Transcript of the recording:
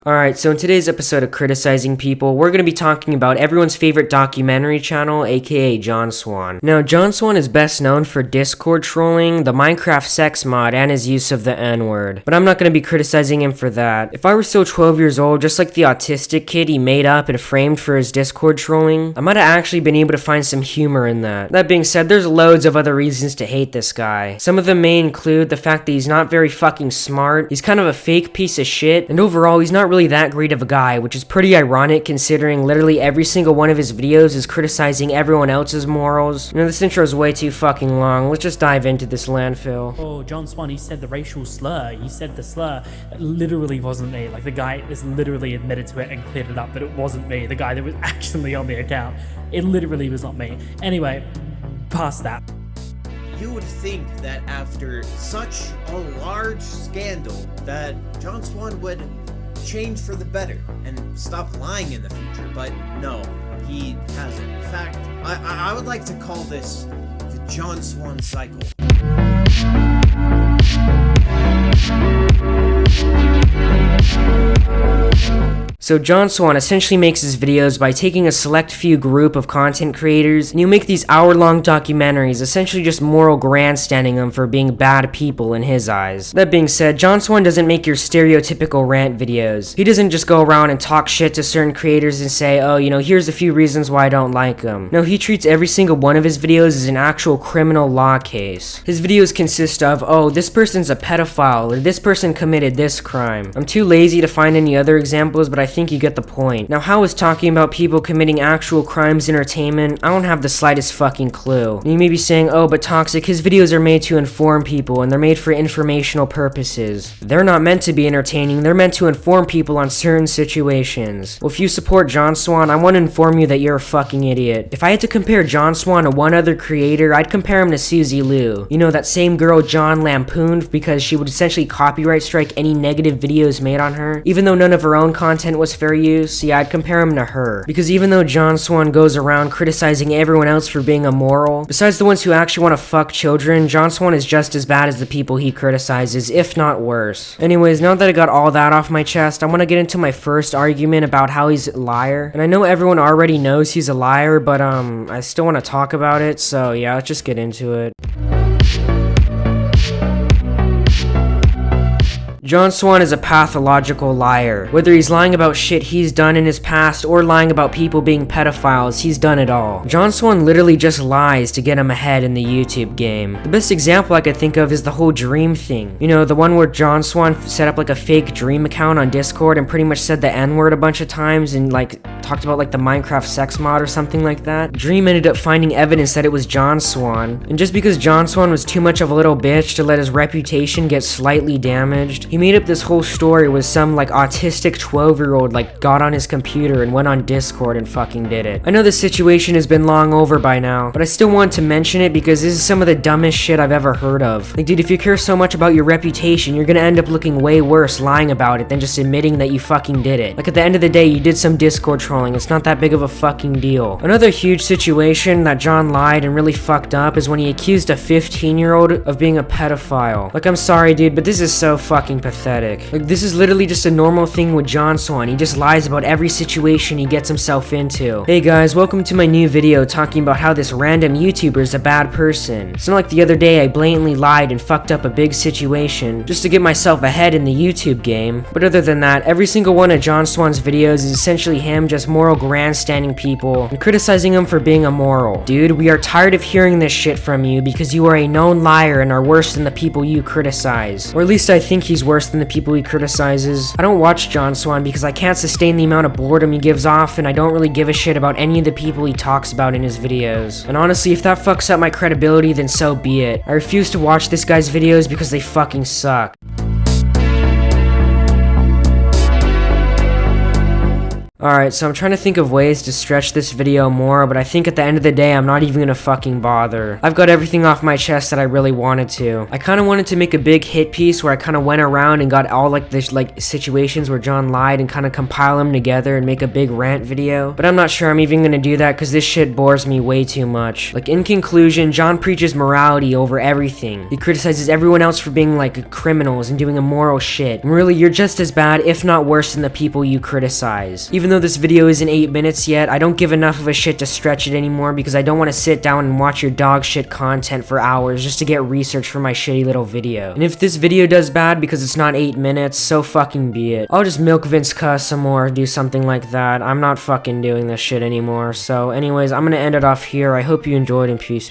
Alright, so in today's episode of Criticizing People, we're going to be talking about everyone's favorite documentary channel, aka John Swan. Now, John Swan is best known for Discord trolling, the Minecraft sex mod, and his use of the N-word. But I'm not going to be criticizing him for that. If I were still 12 years old, just like the autistic kid he made up and framed for his Discord trolling, I might have actually been able to find some humor in that. That being said, there's loads of other reasons to hate this guy. Some of them may include the fact that he's not very fucking smart, he's kind of a fake piece of shit, and overall, he's not really that great of a guy, which is pretty ironic considering literally every single one of his videos is criticizing everyone else's morals. You know, this intro is way too fucking long. Let's just dive into this landfill. Oh, John Swan, he said the racial slur. He said the slur. It literally wasn't me. Like, the guy has literally admitted to it and cleared it up that it wasn't me. The guy that was actually on the account. It literally was not me. Anyway, past that. You would think that after such a large scandal that John Swan would change for the better and stop lying in the future, but no, he hasn't. In fact, I would like to call this the John Swan cycle. So John Swan essentially makes his videos by taking a select few group of content creators, and he'll make these hour-long documentaries, essentially just moral grandstanding them for being bad people in his eyes. That being said, John Swan doesn't make your stereotypical rant videos. He doesn't just go around and talk shit to certain creators and say, oh, you know, here's a few reasons why I don't like them. No, he treats every single one of his videos as an actual criminal law case. His videos consist of, oh, this person's a pedophile, or this person committed this crime. I'm too lazy to find any other examples, but I think you get the point. Now, how is talking about people committing actual crimes entertainment? I don't have the slightest fucking clue. And you may be saying, oh, but Toxic, his videos are made to inform people and they're made for informational purposes. They're not meant to be entertaining, they're meant to inform people on certain situations. Well, if you support John Swan, I want to inform you that you're a fucking idiot. If I had to compare John Swan to one other creator, I'd compare him to Susie Liu. You know, that same girl John lampooned because she would essentially copyright strike any negative videos made on her, even though none of her own content was fair use. Yeah, I'd compare him to her. Because even though John Swan goes around criticizing everyone else for being immoral, besides the ones who actually want to fuck children, John Swan is just as bad as the people he criticizes, if not worse. Anyways, now that I got all that off my chest, I want to get into my first argument about how he's a liar. And I know everyone already knows he's a liar, but I still want to talk about it, so yeah, let's just get into it. John Swan is a pathological liar. Whether he's lying about shit he's done in his past or lying about people being pedophiles, he's done it all. John Swan literally just lies to get him ahead in the YouTube game. The best example I could think of is the whole dream thing. You know, the one where John Swan set up like a fake dream account on Discord and pretty much said the N-word a bunch of times and like talked about like the Minecraft sex mod or something like that. Dream ended up finding evidence that it was John Swan, and just because John Swan was too much of a little bitch to let his reputation get slightly damaged, he made up this whole story with some like autistic 12-year-old like got on his computer and went on Discord and fucking did it. I know this situation has been long over by now, but I still want to mention it because this is some of the dumbest shit I've ever heard of. Like, dude, if you care so much about your reputation, you're gonna end up looking way worse lying about it than just admitting that you fucking did it. Like, at the end of the day, you did some Discord trolling. It's not that big of a fucking deal. Another huge situation that John lied and really fucked up is when he accused a 15-year-old of being a pedophile. Like, I'm sorry, dude, but this is so fucking pathetic. Like, this is literally just a normal thing with John Swan. He just lies about every situation he gets himself into. Hey guys, welcome to my new video talking about how this random YouTuber is a bad person. It's not like the other day I blatantly lied and fucked up a big situation just to get myself ahead in the YouTube game. But other than that, every single one of John Swan's videos is essentially him just moral grandstanding people and criticizing them for being immoral. Dude, we are tired of hearing this shit from you because you are a known liar and are worse than the people you criticize. Or at least I think he's worse than the people he criticizes. I don't watch John Swan because I can't sustain the amount of boredom he gives off, and I don't really give a shit about any of the people he talks about in his videos. And honestly, if that fucks up my credibility, then so be it. I refuse to watch this guy's videos because they fucking suck. Alright, so I'm trying to think of ways to stretch this video more, but I think at the end of the day, I'm not even gonna fucking bother. I've got everything off my chest that I really wanted to. I kinda wanted to make a big hit piece where I kinda went around and got all like this like situations where John lied and kinda compile them together and make a big rant video. But I'm not sure I'm even gonna do that because this shit bores me way too much. Like, in conclusion, John preaches morality over everything. He criticizes everyone else for being like criminals and doing immoral shit. And really, you're just as bad, if not worse, than the people you criticize. Even though this video isn't 8 minutes yet, I don't give enough of a shit to stretch it anymore because I don't want to sit down and watch your dog shit content for hours just to get research for my shitty little video. And if this video does bad because it's not 8 minutes, so fucking be it. I'll just milk Vince Cuss some more or do something like that. I'm not fucking doing this shit anymore. So anyways, I'm gonna end it off here. I hope you enjoyed, and peace.